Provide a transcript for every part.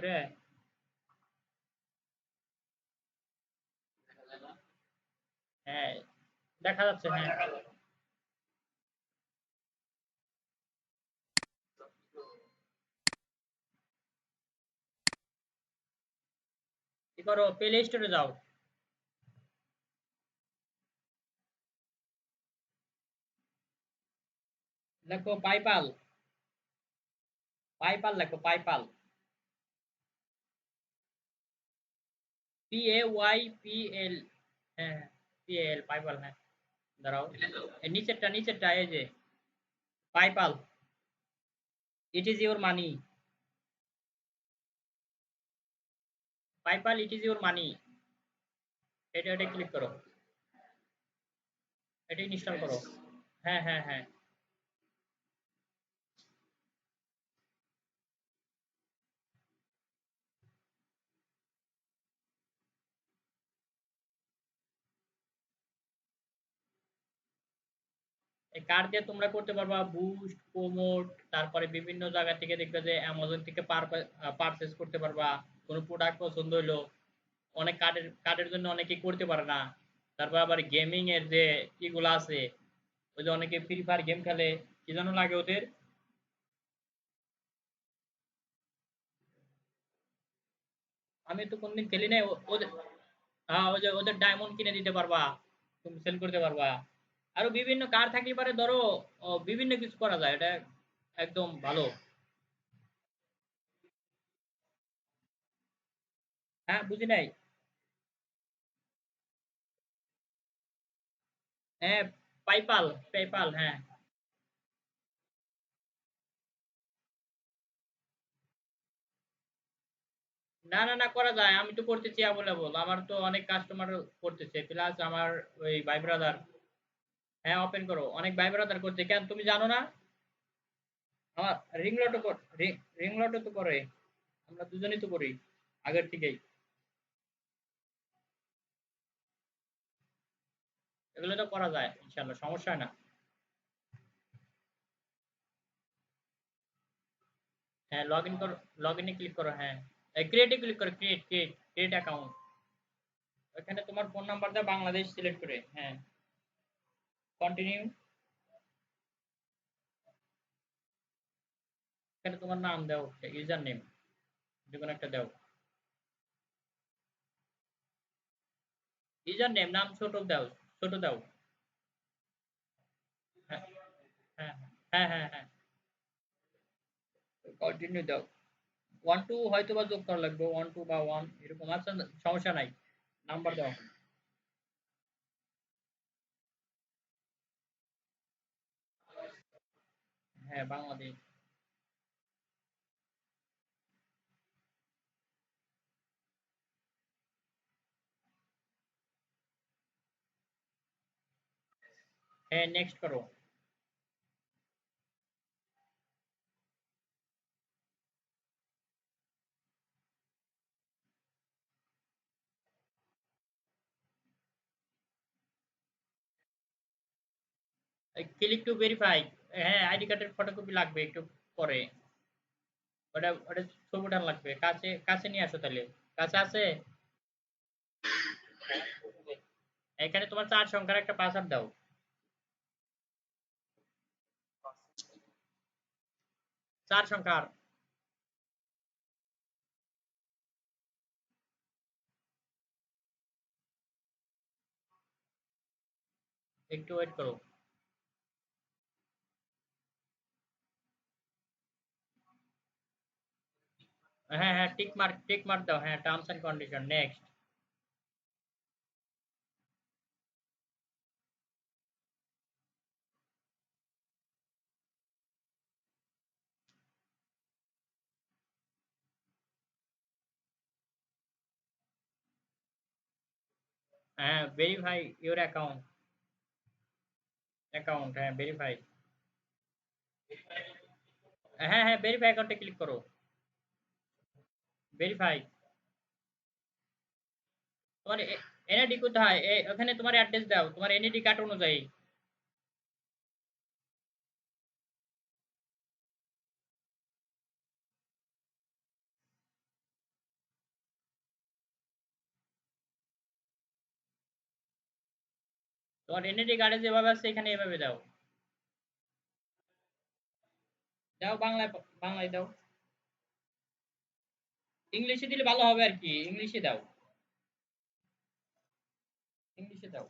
করে হ্যাঁ দেখা যাচ্ছে হ্যাঁ কি করো প্লে স্টোরে যাও লেখো পাইপাল পাইপাল লেখো পাইপাল PAYPL হ্যাঁ PAL পাইপাল হ্যাঁ দাঁড়াও নিচেরটা এই যে PayPal it is your money PayPal it is your money এটা ক্লিক করো এটা ইনস্টল করো হ্যাঁ হ্যাঁ হ্যাঁ এই কার্ড দিয়ে তোমরা করতে পারবা বুস্ট প্রমোট তারপরে বিভিন্ন জায়গা থেকে দেখবে যে অ্যামাজন থেকে পারচেজ করতে পারবা কোনো প্রোডাক্ট পছন্দ হইলো অনেক কার্ডের জন্য অনেকেই করতে পারে না তারপর আবার গেমিং এর যে ইগুলো আছে ওই যে অনেকে ফ্রি ফায়ার গেম খেলে কি যেন লাগে ওদের আমি তো কোনদিন খেলি নাই ওদের হ্যাঁ ওই যে ওদের ডায়মন্ড কিনে দিতে পারবা তুমি সেল করতে পারবা আরো বিভিন্ন কার থাকলে পারে ধরো বিভিন্ন কিছু করা যায় এটা একদম ভালো হ্যাঁ বুঝি নাই হ্যাঁ পেপাল হ্যাঁ না করা যায় আমি তো করতেছি অ্যাভেলেবল আমার তো অনেক কাস্টমার করতেছে প্লাস আমার ওই ভাই ব্রাদার হ্যাঁ ওপেন করো অনেক ভাই ব্রাদার করছে কেন তুমি জানো না আমার রিং লটও তো করে আমরা দুজনেই তো করি আগের থেকেই এগুলো তো করা যায় ইনশাল্লাহ সমস্যা হয় না হ্যাঁ লগ ইন করো লগ ইনে ক্লিক করো হ্যাঁ ক্রিয়েটে ক্লিক করো ক্রিয়েট অ্যাকাউন্ট ওখানে তোমার ফোন নাম্বার দাও বাংলাদেশ সিলেক্ট করে হ্যাঁ কন্টিনিউ এখানে তোমার নাম দাও ইউজার নেম যে কোনো একটা দাও ইউজার নেম নাম ছোট দাও হ্যাঁ হ্যাঁ হ্যাঁ কন্টিনিউ দাও 1 2 হয়তো বা যোগ করা লাগবে 1 2 বা 1 এরকম আছে সমস্যা নাই নাম্বার দাও হ্যাঁ বাংলাদেশ হ্যাঁ নেক্সট করো ক্লিক টু ভেরিফাই হ্যাঁ আইডি কার্ডের ফটোকপি লাগবে একটু পরে ওটা ছবি ওঠান লাগবে কাছে কাছে নিয়ে আসো তাহলে কাছে আছে এখানে তোমার 4 সংখ্যার একটা পাসওয়ার্ড দাও 4 সংখ্যার একটু ওয়েট করো হ্যাঁ টিক মার্ক দাও হ্যাঁ টার্মস এন্ড কন্ডিশন নেক্সট হ্যাঁ ভেরিফাই ইউর অ্যাকাউন্ট হ্যাঁ ভেরিফাই হ্যাঁ ভেরিফাই অ্যাকাউন্টে ক্লিক করো ভেরিফাই তোমার এনআইডি কোথায় ওখানে তোমার অ্যাড্রেস দাও তোমার এনআইডি কার্ড অনুযায়ী তোমার এনআইডি কার্ডে যেভাবে আছে এখানে এভাবে দাও। দাও বাংলায়, বাংলায় দাও। ইংলিশে দিলে ভালো হবে আর কি, ইংলিশে দাও, ইংলিশে দাও।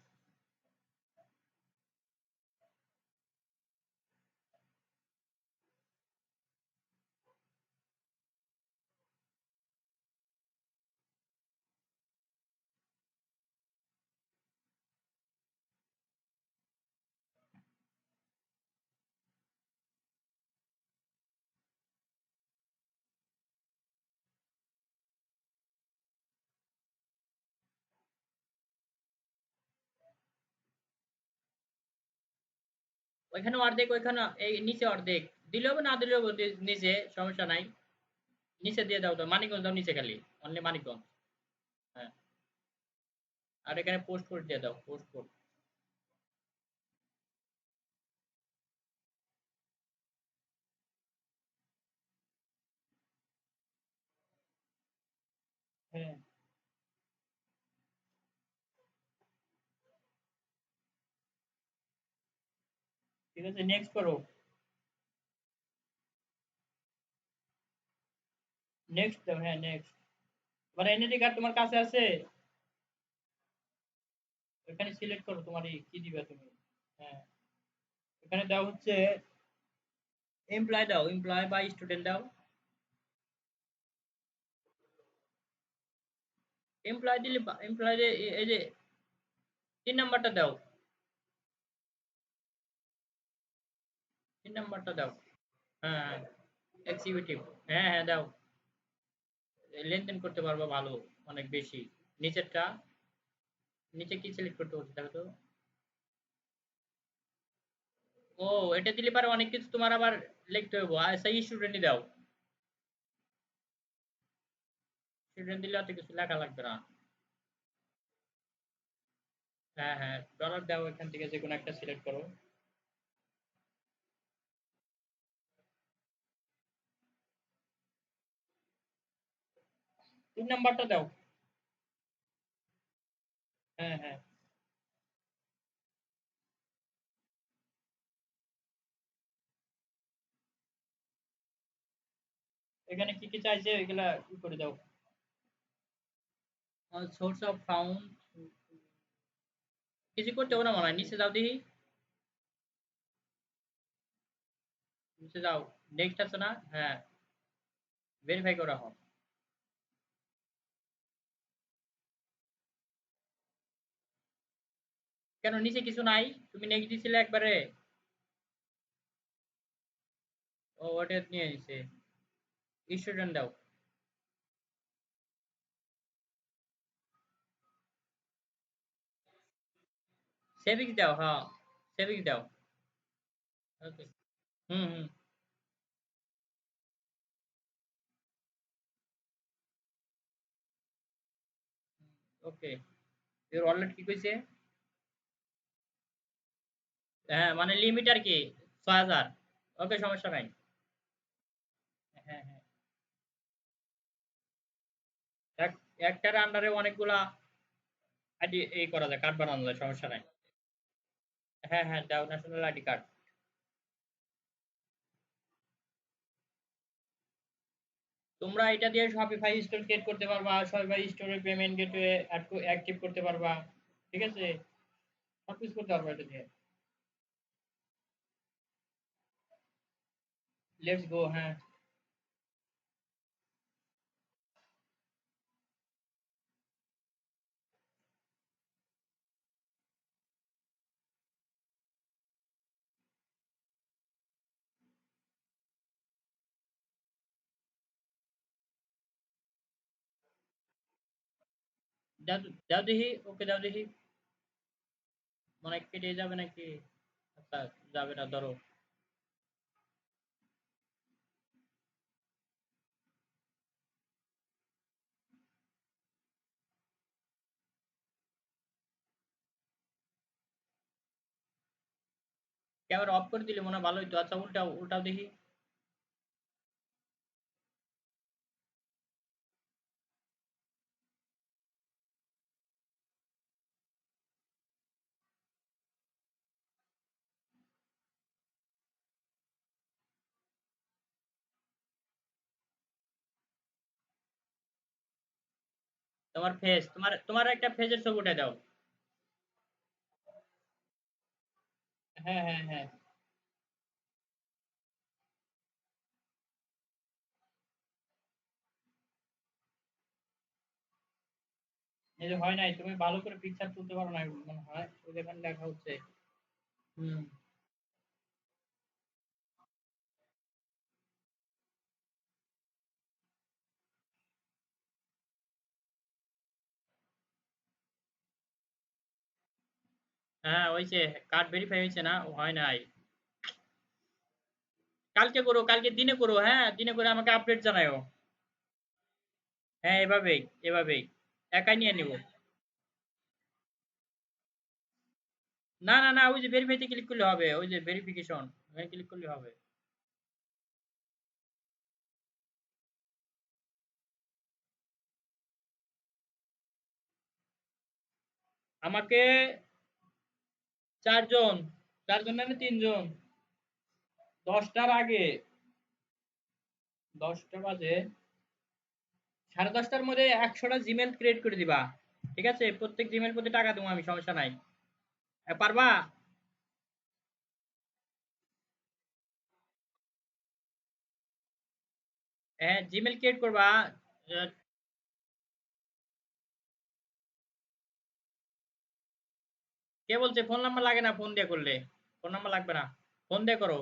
ওইখানে অর্ধেক, ওইখানে এই নিচে অর্ধেক দিলেও হবে, না দিলেও হবে, নিচে সমস্যা নাই। নিচে দিয়ে দাও তো, মানিকগঞ্জ দাও নিচে খালি, অনলি মানিকগঞ্জ। হ্যাঁ, আর এখানে পোস্ট কোড দিয়ে দাও, পোস্ট কোড। হ্যাঁ, ঠিক আছে, নেক্সট করো। নেক্সট দাও, হ্যাঁ নেক্সট। তোমার এনআইডি কার্ড তোমার কাছে আছে? এখানে সিলেক্ট করো তোমার কি দিবে তুমি। হ্যাঁ, এখানে দাও হচ্ছে এমপ্লয় দাও, এমপ্লয় বা স্টুডেন্ট দাও। এমপ্লয় দিলে, এমপ্লয় এই যে 3 নাম্বারটা দাও, 3 নাম্বারটা দাও। হ্যাঁ হ্যাঁ, এক্সিকিউটিভ। হ্যাঁ হ্যাঁ দাও। লেনদেন করতে পারবো ভালো, অনেক বেশি। নিচেরটা, নিচে কি সিলেক্ট করতে হচ্ছে দেখো তো। ও, এটা দিলে পারে অনেক কিছু তোমার আবার লিখতে হইব। আচ্ছা, স্টুডেন্টই দাও। স্টুডেন্ট দিলে অত কিছু লেখা লাগবে না। হ্যাঁ হ্যাঁ, ডলার দাও, এখান থেকে যে কোনো একটা সিলেক্ট করো। 3 নাম্বারটা দাও। হ্যাঁ হ্যাঁ, এখানে কি কি চাইছে এগুলা ই করে দাও। সোর্স অফ ফাউন্ড, কিছু করতে হবে না মনে হয়, নিচে যাও দেখি। নিচে যাও, নেক্সট আছে না? হ্যাঁ, ভেরিফাই করা হোক। কেন নিচে কিছু নাই? তুমি নেক্সট দিছিলে একবারে। ও, ওটা নিয়ে নিছে। স্টুডেন্ট দাও। সেভিংস দাও, হ্যাঁ, সেভিংস দাও। ওকে। হুম হুম। ওকে, এর ওয়ালেট কি কইছে? হ্যাঁ, মানে লিমিট আর কি 6,000। ওকে, সমস্যা নাই। হ্যাঁ হ্যাঁ, এক একটার আন্ডারে অনেকগুলা আইডি এই করা যায়, কার্ড বানানো যায়, সমস্যা নাই। হ্যাঁ হ্যাঁ, দাও ন্যাশনাল আইডি কার্ড। তোমরা এটা দিয়ে শপিফাই স্টোর ক্রিয়েট করতে পারবা, শপিফাই স্টোরে পেমেন্ট গেটওয়ে অ্যাক্টিভ করতে পারবা। ঠিক আছে, সবকিছু করতে পারবা এটা দিয়ে। লেটস গো, হ্যাঁ। দাও, দাও দেখি, ওকে দাও দেখি। মনে হয় কেটে যাবে নাকি? আচ্ছা, যাবে না, ধরো। ক্যামেরা অফ করে দিলে মনে হয় ভালো হইতো। আচ্ছা, উল্টাও, উল্টাও দেখি। তোমার ফেস, তোমার একটা ফেজের ছবি উঠে দাও। হ্যাঁ হ্যাঁ হ্যাঁ। এই যে হয় নাই, তুমি ভালো করে পিকচার তুলতে পারো না মনে হয়, ওই যেখানে লেখা হচ্ছে। হুম। হ্যাঁ ওই যে কার্ড ভেরিফাই হয়েছে না, হয় নাই। কালকে করো, কালকে দিনে করো, হ্যাঁ দিনে করে আমাকে আপডেট জানাও। হ্যাঁ এভাবেই, এভাবেই একাই নিয়ে নিব। না না না, ওই যে ভেরিফাইতে ক্লিক করলে হবে, ওই যে ভেরিফিকেশন, ওখানে ক্লিক করলে হবে। আমাকে 4 জন, 4 জন মানে 3 জন। 10টার আগে, 10টা বাজে, 10:30টার মধ্যে 100টা জিমেল ক্রিয়েট করে দিবা। ঠিক আছে, প্রত্যেক জিমেল প্রতি টাকা দেবো আমি, সমস্যা নাই। পারবা? হ্যাঁ জিমেল ক্রিয়েট করবা। আহ, কে বলছে ফোন নাম্বার লাগে না? ফোন দিয়ে করলে ফোন নাম্বার লাগবে না, ফোন দিয়ে করো।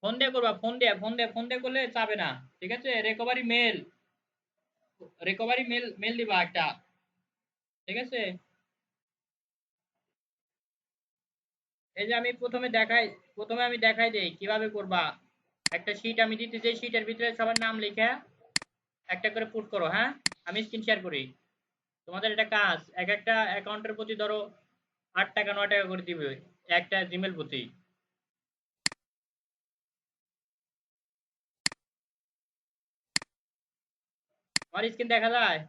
ফোন দিয়ে করবা, ফোন দিয়ে করলে চাবে না। ঠিক আছে, রিকভারি মেল দিবা একটা। ঠিক আছে, এই যে আমি প্রথমে আমি দেখাই দেই কিভাবে করবা। একটা শীট আমি দিতে, যে শীটের ভিতরে সবার নাম লিখে একটা করে পুট করো, হ্যাঁ। আমি স্ক্রিন শেয়ার করি। তোমাদের এটা কাজ, এক একটা অ্যাকাউন্টের প্রতি ধরো 8 টাকা 9 টাকা করে দিবে একটা জিমেল প্রতি। আমার স্ক্রিন দেখা যায়?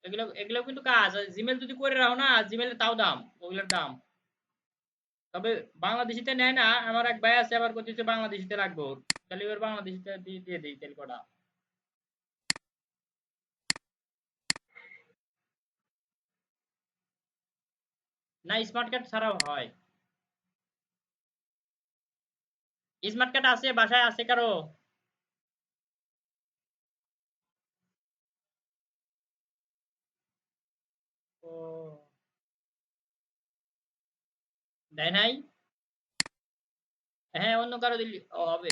এগুলো এগুলো কিন্তু কাজ, জিমেল যদি করে রাখো না, জিমেলের তাও দাম, ওগুলোর দাম। তবে বাংলাদেশিতে নেয় না, আমার এক ভাই আছে আবার করতেছে বাংলাদেশিতে রাখবো, তাহলে এবার বাংলাদেশিতে দিয়ে দিই তেল কটা। না স্মার্ট কার্ড ছাড়াও হয়। স্মার্ট কার্ড আছে, বাসায় আছে কারো? ও, দেয় নাই? হ্যাঁ অন্য কারো দিলে হবে।